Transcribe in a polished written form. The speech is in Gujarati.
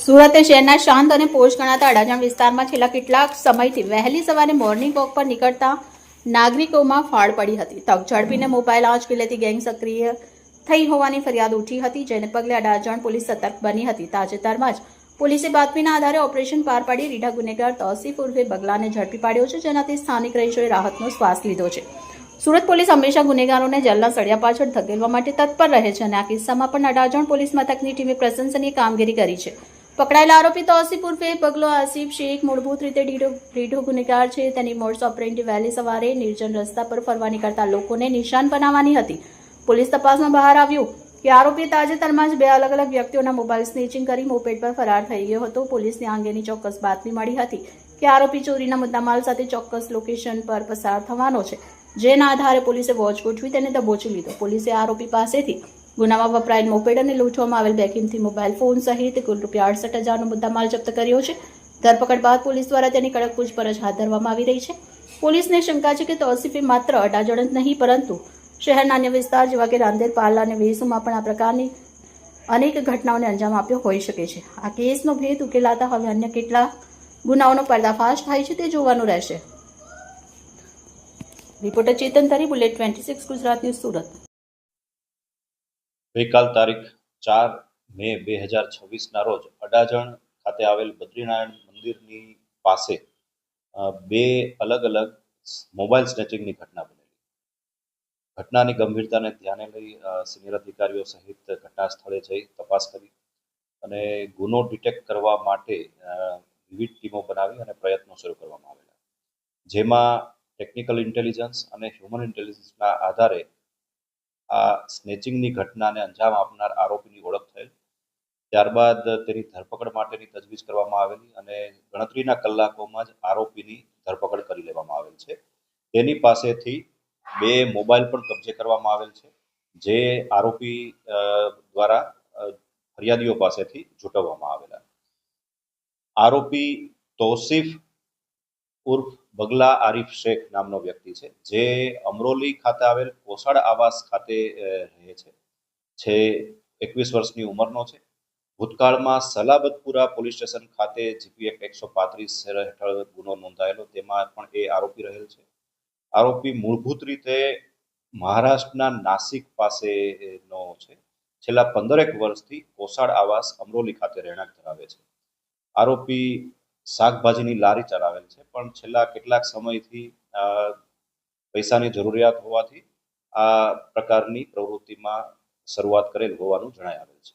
સુરત શહેરના શાંત અને પોશ ગણાતા અડાજણ વિસ્તારમાં છેલ્લા કેટલાક સમયથી વહેલી સવારે મોર્નિંગ વોક પર નીકળતા નાગરિકોમાં ફાળ પડી હતી. તક ઝડપીને મોબાઈલ આંચકી લેતી ગેંગ સક્રિય થઈ હોવાની ફરિયાદ ઉઠી હતી, જેને પગલે અડાજણ પોલીસ સતર્ક બની હતી. તાજેતરમાં જ પોલીસે બાતમીના આધારે ઓપરેશન પાર પાડી રીઢા ગુનેગાર તૌસીફ ઉર્ફે બગલાને ઝડપી પાડ્યો છે, જેનાથી સ્થાનિક રહીશોએ રાહતનો શ્વાસ લીધો છે. સુરત પોલીસ હંમેશા ગુનેગારોને જેલના સળિયા પાછળ ધકેલવા માટે તત્પર રહે છે અને આ કિસ્સામાં પણ અડાજણ પોલીસ મથકની ટીમે પ્રશંસનીય કામગીરી કરી છે. પકડાયેલા આરોપી તૌસીફ ઉર્ફે બગલો આસિફ શેખ મૂળભૂત રીતે રીઢો ગુનેગાર છે. તેની મોડસ ઓપરેન્ડી વહેલી સવારે નિર્જન રસ્તા પર ફરવા નીકળતા લોકોને નિશાન બનાવવાની હતી. પોલીસ તપાસમાં બહાર આવ્યું કે આરોપીએ તાજેતરમાં જ 2 અલગ અલગ વ્યક્તિઓના મોબાઈલ સ્નેચિંગ કરી મોપેડ પર ફરાર થઈ ગયો હતો. પોલીસને આ અંગેની ચોક્કસ બાતમી મળી હતી કે આરોપી ચોરીના મુદ્દામાલ સાથે ચોક્કસ લોકેશન પર પસાર થવાનો છે, જેના આધારે પોલીસે વોચ ગોઠવી તેને દબોચી લીધો. પોલીસે આરોપી પાસેથી ગુનામાં વપરાયેલ મોપેડ અને લૂંટવામાં આવેલ 2 કિંમતી મોબાઈલ ફોન સહિત કુલ ₹68,000નો મુદ્દામાલ જપ્ત કર્યો છે. ધરપકડ બાદ પોલીસ દ્વારા તેની કડક પૂછપરછ હાથ ધરવામાં આવી રહી છે. પોલીસને શંકા છે કે તૌસીફે માત્ર અડાજણ જ નહીં પરંતુ શહેરના અન્ય વિસ્તાર જેવા કે રાંદેર, પાર્લા અને વેસુમાં પણ આ પ્રકારની અનેક ઘટનાઓને અંજામ આપ્યો હોઈ શકે છે. આ કેસનો ભેદ ઉકેલાતા હવે અન્ય કેટલા ગુનાઓનો પર્દાફાશ થાય છે તે જોવાનું રહેશે. રિપોર્ટર ચેતન તરી, બુલેટ 26 ગુજરાત ન્યૂઝ, સુરત. ગઈકાલ તારીખ 4 મે 2026ના રોજ અડાજણ ખાતે આવેલ બદ્રીનારાયણ મંદિરની પાસે 2 અલગ અલગ મોબાઈલ સ્નેચિંગની ઘટના બનેલી. ઘટનાની ગંભીરતાને ધ્યાને લઈ સિનિયર અધિકારીઓ સહિત ઘટના સ્થળે જઈ તપાસ કરી અને ગુનો ડિટેક્ટ કરવા માટે વિવિધ ટીમો બનાવી અને પ્રયત્નો શરૂ કરવામાં આવેલા, જેમાં ટેકનિકલ ઇન્ટેલિજન્સ અને હ્યુમન ઇન્ટેલિજન્સના આધારે આ સ્નેચિંગની ઘટનાને અંજામ આપનાર આરોપીની ઓળખ થયેલ. ત્યારબાદ તેની ધરપકડ માટેની તજવીજ કરવામાં આવેલી અને ગણતરીના કલાકોમાં જ આરોપીની ધરપકડ કરી લેવામાં આવેલ છે. તેની પાસેથી 2 મોબાઈલ પણ કબજે કરવામાં આવેલ છે, જે આરોપી દ્વારા ફરિયાદીઓ પાસેથી ઝૂંટવવામાં આવેલા. આરોપી તૌસીફ ઉર્ફ બગલા આરિફ શેખ નામનો વ્યક્તિ છે, જે અમરોલી ખાતે આવેલ કોસાડ આવાસ ખાતે રહે છે. 21 વર્ષની ઉંમરનો છે. ભૂતકાળમાં સલાબતપુરા પોલીસ સ્ટેશન ખાતે જીપી એક્ટ 135 હેઠળ ગુનો નોંધાયેલો, તેમાં પણ એ આરોપી રહેલ છે. આરોપી મૂળભૂત રીતે મહારાષ્ટ્રના નાસિક પાસેનો છે. છેલ્લા 15 વર્ષથી કોસાડ આવાસ અમરોલી ખાતે રહેણાંક ધરાવે છે. આરોપી શાકભાજીની લારી ચલાવેલ છે, પણ છેલ્લા કેટલાક સમયથી પૈસાની જરૂરિયાત હોવાથી આ પ્રકારની પ્રવૃત્તિમાં શરૂઆત કરેલ હોવાનું જણાય આવેલ છે.